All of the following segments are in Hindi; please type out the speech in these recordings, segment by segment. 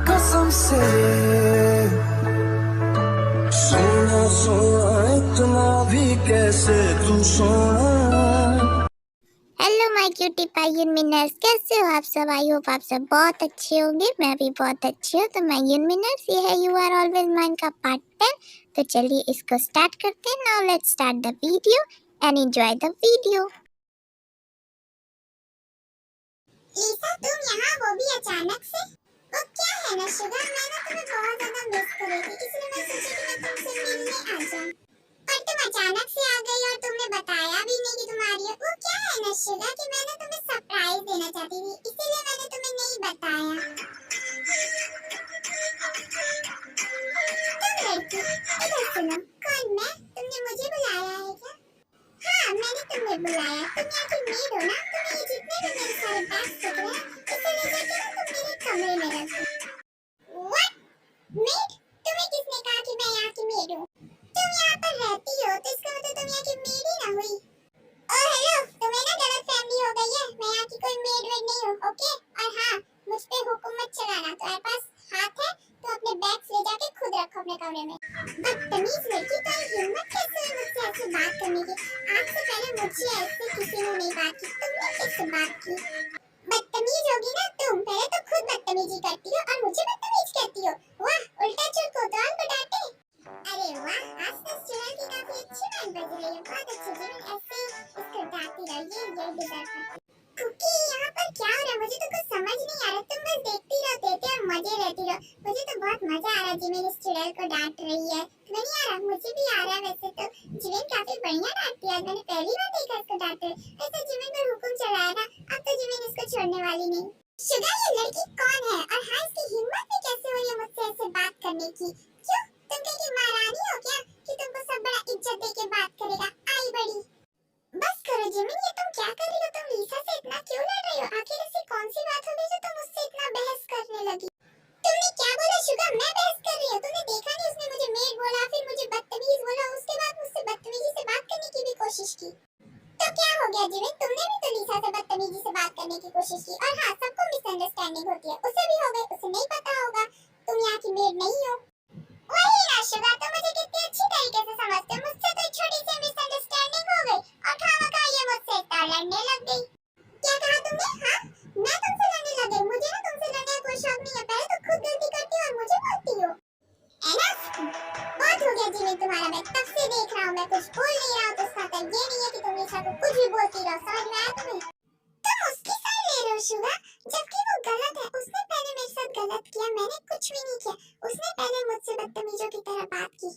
कसम से सोना सोना इतना भी कैसे तू सोना। हेलो माय क्यूटी पाई मिनर्स, कैसे हो आप सब? आई होप आप सब बहुत अच्छे होंगे। मैं भी बहुत अच्छी हूँ। तो माय मिनर्स, ये है यू आर ऑलवेज माइन का पार्ट 10। तो चलिए इसको स्टार्ट करते हैं। Now let's start the video and enjoy the video. Lisa, तुम यहाँ वो भी अचानक से? वो क्या है ना शुगर, मैं ना तुम्हें बहुत ज्यादा मिस कर रही थी, इसलिए मैं सोची कि मैं तुमसे मिलने आ जाऊं। पर तुम अचानक से आ गई और तुमने बताया भी नहीं कि तुम आ रही हो। वो क्या है ना शुगर कि मैंने तुम्हें सरप्राइज देना चाहती थी, इसीलिए मैंने तुम्हें नहीं बताया। तुम लड़की, इधर सुनो। कौन मैं? तुमने मुझे बुलाया है क्या? हाँ, मैंने तुम्हें बुलाया। तुम यहाँ की मेड हो ना? तुम्हें ये जितने भी मेरे सारे बैग्स दिख रहे हैं, इसे ले जाके ना तुम मेरे कमरे में रख दो। What? मेड? तुम्हें किसने कहा कि मैं यहाँ की मेड हूँ? तुम यहाँ पर रहती हो तो इसका मतलब तुम यहाँ की मेड ही ना हुई। ओह हेलो, तुम्हें ना गलतफहमी हो गई है। मैं यहाँ की कोई मेड वेड नहीं हूँ, ओके? और हाँ, मुझ पे हुक्म मत चलाना। तुम्हारे पास हाथ है तो अपने बैग्स ले जाके खुद रखो अपने कमरे में। बदतमीज लड़की, तुम्हारी हिम्मत कैसे है मुझसे ऐसे बात करने की? आज से पहले मुझे ऐसे किसी ने नहीं बात की, तुमने किससे बात की? बदतमीज होगी ना तुम, पहले तो खुद बदतमीजी करती हो और मुझे बदतमीज कहती हो। वाह, उल्टा चुल कोतवाल को डांटे। अरे वाह, आज तो चुड़ैल की काफी अच्छी बैंड बज रही है। बहुत अच्छी जीवन, ऐसे इसको डांटती रहिए, ये डिजर्व करती है। कुकी, यहाँ पर क्या हो रहा है? मुझे तो कुछ समझ नहीं आ रहा। तुम बस देखती रहो, देते और मजे लेती रहो। मुझे तो बहुत मजा आ रहा है जिमिन इस चुड़ैल को डांट रही है। तुम्हें नहीं आ रहा? मुझे भी आ रहा है। वैसे तो जिमिन काफी बढ़िया डांटती है, मैंने पहली बार देखा इसको डांटते। ऐसे जिमिन पर हुक्म चलाया था, अब तो जिमिन इसको छोड़ने वाली नहीं। शुगर, ये लड़की कौन है और हाँ इसकी हिम्मत भी कैसे हुई है मुझसे ऐसे बात करने की? क्यों, तुम कहीं की महारानी हो क्या कि तुमको सब बड़ा इज्जत दे के बात करेगा? आई बड़ी। बस करो जिमिन, ये तुम क्या कर रही हो? तुम लीसा से इतना क्यों लड़ रही हो? आखिर ऐसी कौन सी बात हो गई जो तुम उससे इतना बहस करने लगी? तुमने क्या बोला शुगर? मैं बहस कर रही हूँ? तुमने देखा नहीं उसने मुझे मेड बोला, फिर मुझे बदतमीज बोला, उसके बाद मुझसे बदतमीजी से बात करने की भी कोशिश की। तो क्या हो गया जिमिन? तुमने भी तो लीसा से बदतमीजी से बात करने की कोशिश की। और हाँ, सबको मिसअंडरस्टैंडिंग होती है, उसे भी हो गई, उसे नहीं पता होगा तुम यहाँ की मेड नहीं हो। वही ना शुगर, तुम मुझे कितनी अच्छी तरीके से समझते हो। मुझसे तो एक छोटी सी मिसअंडरस्टैंडिंग हो गई और खामखा ये मुझसे इतना लड़ने लग गई। क्या कहा तुमने? हाँ, मैं तुमसे लड़ने लग गई? मुझे ना तुमसे लड़ने का कोई शौक नहीं है। पहले तो खुद गलती करती हो और मुझे बोलती हो। एनफ, बहुत हो गया जिमिन तुम्हारा। मैं तब से देख रहा हूँ, मैं कुछ बोल नहीं रहा हूँ तो इसका मतलब ये नहीं है कि तुम लीसा को कुछ भी बोलती रहो। समझ में आया तुम्हें? तुम उसकी साइड ले रहे हो शुगर, जबकि वो गलत है। उसने पहले मेरे साथ गलत किया, मैंने कुछ भी नहीं किया। उसने पहले मुझसे बदतमीजों की तरह बात की।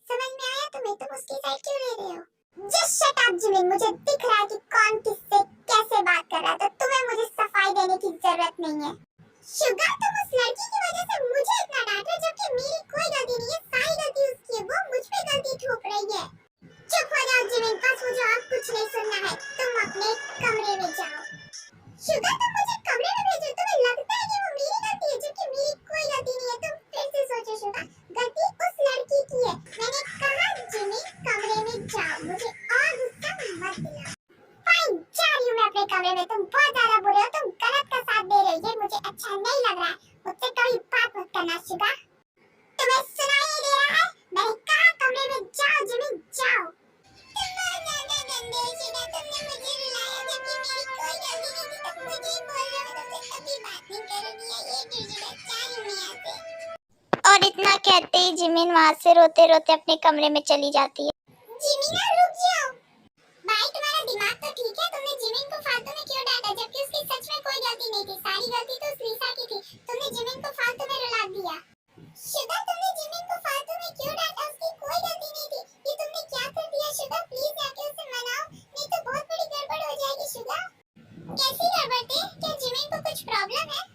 समझ में आया तुम्हें? तुम उसकी साइड क्यों ले रहे हो? जस्ट शट अप जिमिन, मुझे दिख रहा है कि कौन किससे कैसे बात कर रहा है, तो तुम्हें मुझे सफाई देने की जरूरत नहीं है। शुगर, तुम उस लड़की की वजह से मुझे इतना डांट रहे हो, जबकि मेरी कोई गलती नहीं है। सारी गलती उसकी है, वो मुझ पे गलती ठोक रही है। चुप हो जाओ जिमिन, बस मुझे और कुछ नहीं सुनना है। तुम अपने कमरे में जाओ। शुगर, तुम मुझे कमरे में भेजो? तुम्हें लगता है कि वो मेरी गलती है, जबकि मेरी कोई गलती नहीं है। तुम फिर से सोचो शुगर, गलती उस लड़की की है। मैंने कहा जिमिन, कमरे में जाओ, मुझे और गुस्सा मत दिलाओ। फाइन, जा रही हूँ मैं अपने कमरे में। तुम बहुत ज्यादा बुरे हो, तुम गलत का साथ दे रहे हो, ये मुझे अच्छा नहीं लग रहा है। मुझसे कभी बात मत करना शुगर। तुम्हें सुनाई नहीं दे रहा है? मैंने कहा कमरे में जाओ जिमिन, जाओ। और इतना कहते ही जिमिन वहाँ से रोते रोते अपने कमरे में चली जाती है। जिमिना, रुक जाओ। भाई, तुम्हारा दिमाग तो ठीक है? तुमने जिमिन को फालतू में क्यों डांटा, जबकि उसकी सच में कोई गलती नहीं थी? सारी गलती तो उस लीसा की थी। तुमने जिमिन को फालतू में रुला दिया। शुगर, तुमने जिमिन को फालतू में क्यों डांटा? उसकी कोई गलती नहीं थी। ये तुमने क्या कर दिया शुगर? प्लीज जाके उसे मनाओ, नहीं तो बहुत बड़ी गड़बड़ हो जाएगी शुगर। कैसी गड़बड़ थी? क्या जिमिन को कुछ प्रॉब्लम है?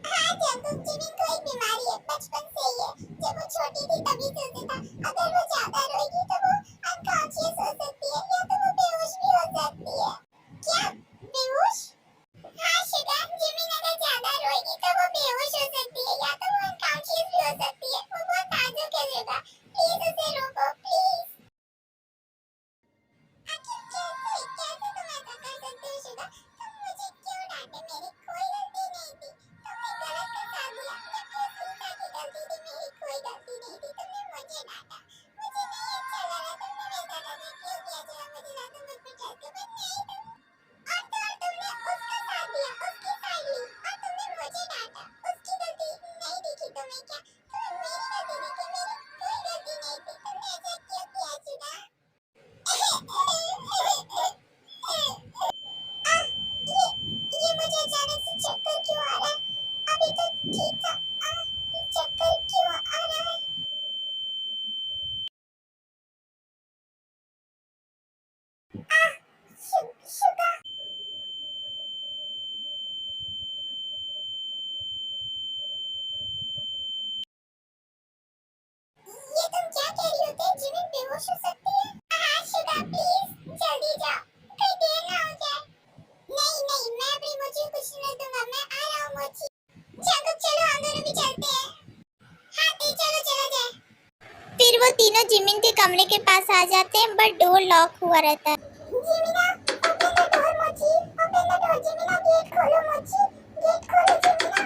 हाँ जंगल, जिमिन को एक बीमारी है, बचपन से ही है। जब वो छोटी थी तभी से उसे था। अगर वो ज्यादा रोएगी तो वो अनकॉन्शियस हो सकती है, या तो वो बेहोश भी हो सकती है। क्या, बेहोश? हाँ शुगर, जिमिन अगर ज्यादा रोएगी तो वो बेहोश हो सकती है, या तो वो अनकॉन्शियस भी हो सकती है। वो बहुत नाजुक है शुगर, प्लीज उसे रोको, प्लीज। आखिर कैसे कैसे तुम ऐसा कर सकते हो शुगर? तुम मुझे क्यों डांटे? मेरी कोई गलती नहीं थी। ठीक था। चक्कर क्यों आ रहा है? शुगर। ये तुम क्या कह रही होते? जिमिन बेहोश हो सकती है। हाँ शुगर प्लीज जल्दी जाओ, कहीं देर ना हो जाए। नहीं नहीं, मैं अपनी मोची को कुछ नहीं दूंगा, मैं आ रहा हूँ मोची। जंकुक चलो हम दोनों भी चलते हैं। हाँ ते चलो चला जाए। फिर वो तीनों जिमिन के कमरे के पास आ जाते हैं, बट डोर लॉक हुआ रहता है। जिमिना ओपन द डोर मोची, ओपन द डोर। जिमिना गेट खोलो मोची, गेट खोलो जिमिना।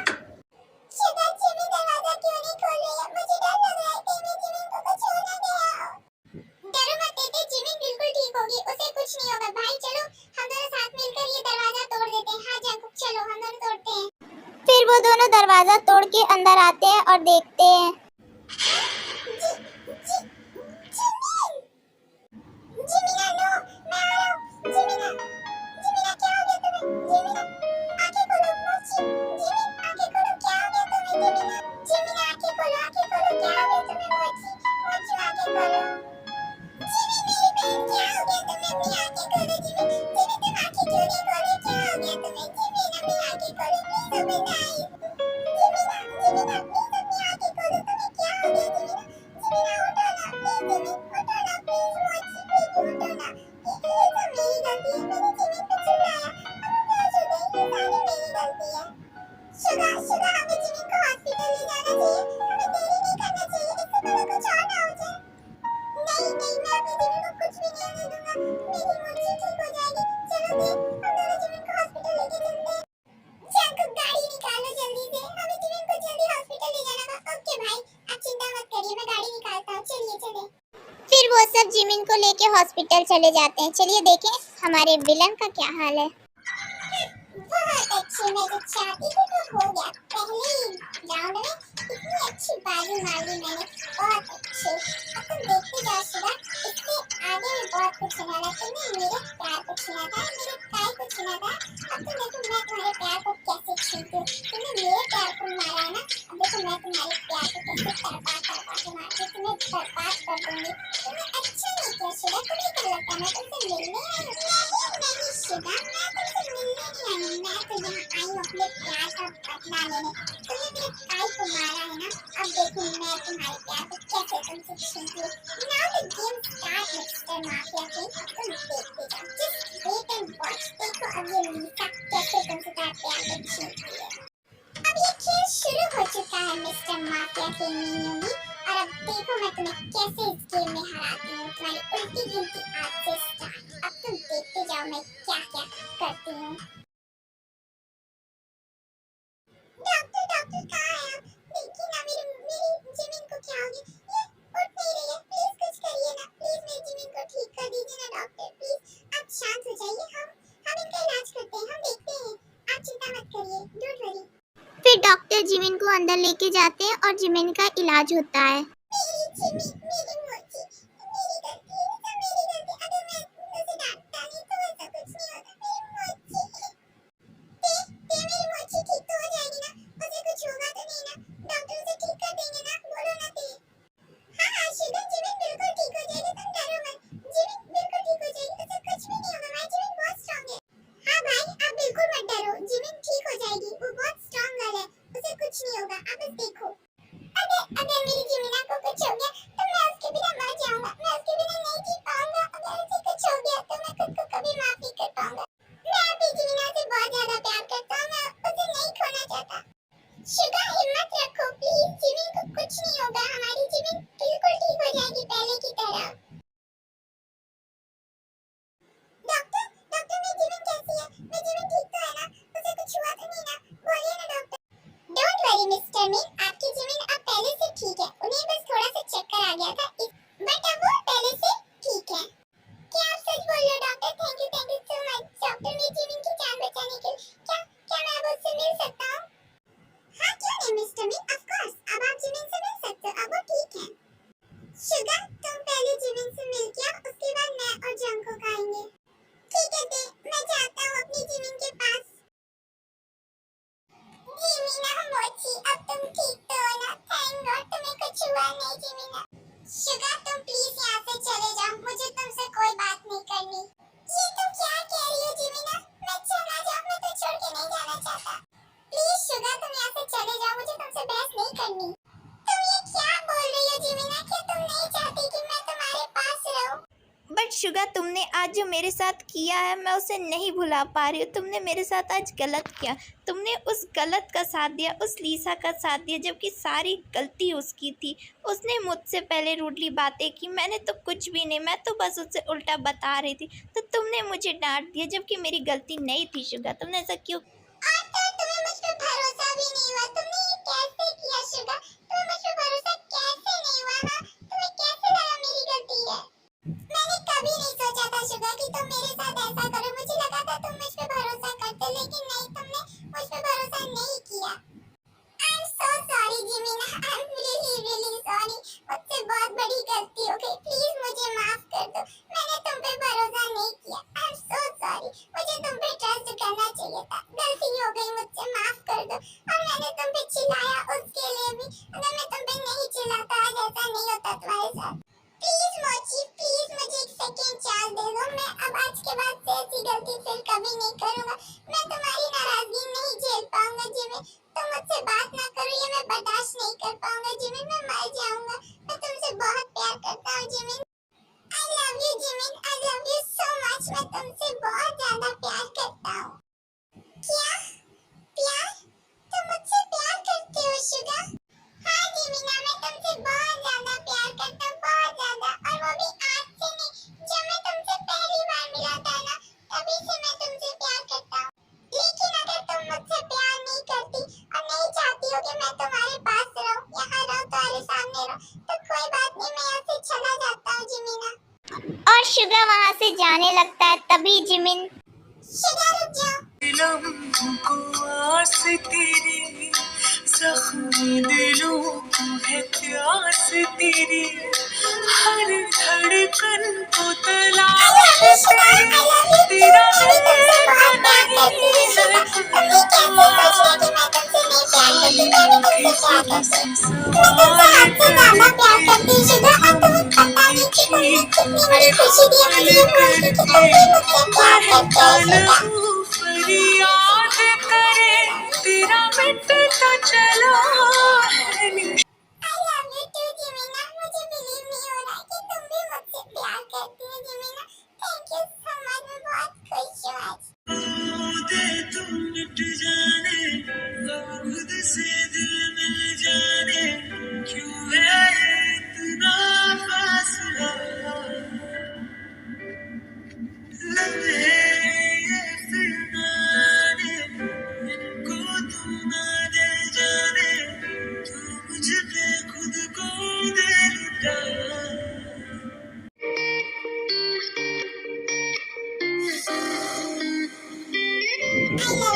शुगर जिमिन दरवाजा क्यों नहीं खोल रही है? मुझे डर लग रहा है कि मैं जिमिन को कुछ हो ना गया हो। डरो मत तेते, जिमिन बिल्कुल ठीक होगी, उसे कुछ नहीं होगा। भाई चलो हम दोनों साथ मिलकर ये दरवाजा तोड़ देते हैं। हाँ जंकुक चलो हम दोनों तोड़ते हैं। फिर वो दोनों दरवाजा तोड़ के अंदर आते हैं और देखते हैं। जिमिना नो, मैं आ रहा हूँ। जिमिना जिमिना क्या हो गया तुम्हें? जिमिना आंखें खोलो मोची। जिमिन आंखें खोलो, क्या हो गया तुम्हें? जिमिना आंखें खोलो, आंखें खोलो, क्या हो गया तुम्हें? मोची मोची आंखें खोलो। जिमिन मेरी बहन क्या हो गया तुम्हें? अपनी आंखें खोलो जिमिन। जिमिन तुम आंखें क्यों नहीं खोल रही? क्या हो गया तुम्हें? जिमिन अपनी आंखें खोलो प्लीज, ओपन द आईज। जिमिना जिमिना प्लीज अपनी आंखें खोलो, तुम्हें क्या हो गया जिमिना? जिमिना उठो ना प्लीज, जिमिन उठो ना प्लीज, मोची बेबी उठो ना। ये सब मेरी गलती है, मैंने जिमिन पे चिल्लाया, अब वो बेहोश हो गई, ये सारी मेरी गलती है। शुगर शुगर हमें जिमिन को हॉस्पिटल ले जाना चाहिए, हमें देरी नहीं करना चाहिए, इससे पहले कुछ और ना हो जाए। नहीं नहीं, मैं अपनी जिमिन को कुछ भी नहीं होने दूंगा, मेरी मोची ठीक हो जाएगी। चलो देख हम दोनों जिमिन को हॉस्पिटल लेके चलते हैं। जंकुक गाड़ी निकालो जल्दी से, हमें जिमिन को जल्दी हॉस्पिटल ले जाना होगा। ओके भाई आप चिंता मत करिए, मैं गाड़ी निकालता हूँ, चलिए चले। फिर वो सब जिमिन को लेके हॉस्पिटल चले जाते हैं। चलिए देखें हमारे विलन का क्या हाल है। बहुत अच्छे, मैं जो चाहती थी तो हो गया। पहले ही राउंड में इतनी अच्छी बाजी मार ली मैंने, बहुत अच्छे। अब तुम देखते जाओ शुगर, इससे आगे भी बहुत कुछ होने वाला है। तुमने मेरे प्यार को छीना था, मेरे काय को छीना था, अब तुम देखो मैं तुम्हारे प्यार को कैसे छीनती हूँ। तुमने मेरे प्यार को मारा है ना, अब देखो मैं तुम्हारे प्यार को कैसे तड़पा तड़पा के मारती हूँ, तुम्हें बर्बाद कर दूंगी। तुमने अच्छा नहीं किया शुगर, तुम्हें क्या लगता है मैं तुमसे मिलने आई हूँ? नहीं शुगर, मैं तुमसे मिलने नहीं आई हूँ, मैं तो यहाँ आई हूँ अपने प्यार का बदला लेने। तुमने मेरे काय को मारा है ना, अब देखो मैं तुम्हारे प्यार को कैसे तुमसे छीनती हूँ। Now the game start, Mr. Mafia King, अब तुम देखते जाओ, just wait and watch। देखो अब ये लीसा कैसे तुमसे प्यार को छीनती है। अब ये खेल शुरू हो चुका है मिस्टर माफिया के मीनूंगी, और अब देखो मैं तुम्हें कैसे इस गेम में हराती हूँ। तुम्हारी उल्टी गिनती आज से स्टार्ट, अब तुम देखते जाओ मैं क्या क्या करती हूँ। डॉक्टर डॉक्टर कहाँ है आप? देखिए ना मेरी मेरी जिमिन को क्या हो गया? ये उठ नहीं रही है, प्लीज कुछ करिए ना, प्लीज मेरी जिमिन को ठीक कर दीजिए ना डॉक्टर, प्लीज आप शांत हो जाइए, हम इनका इलाज करते हैं, हम देखते हैं, आप चिंता मत करिए, डोंट वरी। फिर डॉक्टर जिमिन को अंदर लेके जाते हैं और जिमिन का इलाज होता है। मेरी जिमी, मेरी मोची, मेरी गलती है, सब मेरी गलती। अगर मैं उसे डांटता नहीं तो ऐसा कुछ नहीं होता। मेरी मोची, ते मेरी मोची ठीक तो हो जाएगी ना? उसे कुछ होगा तो नहीं ना? डॉक्टर उसे ठीक कर देंगे ना? बोलो ना ते। हाँ हाँ शुगर, जिमिन बिल्कुल ठीक हो जाएगी, तुम डरो मत। जिमिन बिल्कुल ठीक हो जाएगी, उसे कुछ भी नहीं होगा, हमारी जिमिन बहुत स्ट्रांग है। हाँ भाई आप बिल्कुल मत डरो, जिमिन ठीक हो जाएगी, वो बहुत स्ट्रांग गर्ल है, उसे कुछ नहीं होगा, आप बस देखो। अगर अगर मेरी जिमिना को कुछ हो गया तो मैं उसके बिना मर जाऊंगा, मैं उसके बिना नहीं जी पाऊंगा। अगर उसे कुछ हो गया तो मैं खुद को कभी माफ नहीं कर पाऊंगा। मैं अपनी जिमिना से बहुत ज्यादा प्यार करता हूँ, मैं उसे नहीं खोना चाहता। शुगर हिम्मत रखो प्लीज, जिमिन को कुछ नहीं होगा, हमारी जिमिन बिल्कुल ठीक हो जाएगी पहले की तरह। डॉक्टर डॉक्टर मेरी जिमिन कैसी है? मेरी जिमिन ठीक तो है ना? उसे कुछ हुआ तो नहीं ना? बोलिए ना doctor. Don't worry mister mean, आपकी जिमिन अब पहले से ठीक है, उन्हें बस थोड़ा सा चक्कर आ गया था, बट अब वो पहले से ठीक है। क्या आप सच बोल रहे हो doctor? Thank you so much doctor, मेरी जिमिन की जान बचाने के लिए। क्या क्या मैं अब उससे मिल सकता हूँ? हाँ क्यों नहीं मिस्टर मीन, ऑफ कोर्स अब आप जिमिन से मिल सकते हो, अब वो ठीक है। शुगर तुम पहले जिमिन से मिल के आओ, उसके बाद मैं और जंकुक आएंगे। ठीक है ते, मैं जाता हूँ अपनी जिमिन के पास। जिमिना मोची, बहस नहीं करनी। तुम ये क्या बोल रही हो जिमिना कि तुम नहीं चाहती कि मैं तुम्हारे पास रहूं? बट शुगा, तुमने आज जो मेरे साथ किया है मैं उसे नहीं भुला पा रही हूँ। तुमने मेरे साथ आज गलत किया। तुमने उस गलत का साथ दिया, उस लीसा का साथ दिया, जबकि सारी गलती उसकी थी। उसने मुझसे पहले रूडली बातें की, मैंने तो कुछ भी नहीं, मैं तो बस उससे उल्टा बता रही थी। तो तुमने मुझे डांट दिया जबकि मेरी गलती नहीं थी। शुगा, तुमने ऐसा क्यों? और तो तुम्हें मुझ पे भरोसा भी नहीं हुआ। तुमने ये कैसे किया शुगा? तुम्हें मुझ पे भरोसा कैसे नहीं हुआ? हाँ, तुम्हें कैसे लगा मेरी गलती है? मैंने कभी नहीं सोचा था शुगा कि तुम मेरे साथ ऐसा करो। मुझे लगा था तुम मुझ पे भरोसा करते, लेकिन नहीं, तुमने मुझ पे भरोसा नहीं किया। I'm so sorry जिमिना, I'm really sorry। मुझसे बहुत बड़ी गलती हो गई, प्लीज मुझे माफ कर दो। मैंने तुम पे भरोसा नहीं किया। I'm so sorry। मुझे तुम पे ट्रस्ट करना चाहिए था। गलती हो गई मुझसे, माफ कर दो। और मैंने तुम पे चिल्लाया, उसके लिए भी। अगर मैं तुम पे नहीं चिल्लाता आज ऐसा नहीं होता तुम्हारे साथ। प्लीज मोची, प्लीज मुझे एक सेकंड चांस दे दो। मैं अब आज के बाद से ऐसी गलती फिर कभी नहीं करूंगा। मैं तुम्हारी नाराजगी नहीं झेल पाऊंगा जिमिन। तुम मुझसे बात ना करो, ये मैं बर्दाश्त नहीं कर पाऊंगा जिमिन। मैं मर जाऊंगा। मैं तुमसे बहुत प्यार करता हूँ Jimin. I love you Jimin, I love you so much। मैं तुमसे बहुत ज्यादा प्यार करता हूँ। क्या? प्यार? तुम मुझसे प्यार करते हो शुगा? हाँ जिमिना, मैं तुमसे बहुत ज्यादा प्यार करता हूँ, बहुत ज्यादा। और वो भी आज से नहीं, जब मैं तुमसे पहली बार मिला था ना, तभी से मैं तुमसे प्यार करता हूँ। लेकिन अगर तुम मुझसे प्यार नहीं करती और नहीं चाहती हो कि मैं तुम्हारे पास रहूं, यहाँ रहूं, तुम्हारे सामने रहूं, तो कोई बात नहीं, मैं यहाँ से चला जाता हूँ जिमिना। और शुगा वहाँ से जाने लगता है। तभी जिमिन, शुगा रुक जाओ। लम्हों को आस तेरी, जख्मी दिलों को है प्यास तेरी, हर धड़कन को तलाश तेरी, तेरा दिल नहीं है ख्वाब, खाली आंखें खुद से सवाल करती, खामोशी में कबूल करती, बहता लहू फरियाद करे, तेरा मिटता चला है I love you too जिमिना। मुझे बिलीव नहीं हो रहा है कि तुम भी मुझसे प्यार करती हो जिमिना। Thank you so much. मैं बहुत खुश हूँ आज। दे तुम मिट जाने, खुद से दिल मिल जाने, क्यों है इतना फासला, लम्हे ये फिरमाने, इनको तू ना दे जाने, तू मुझ पे खुद को दे लुटा। I love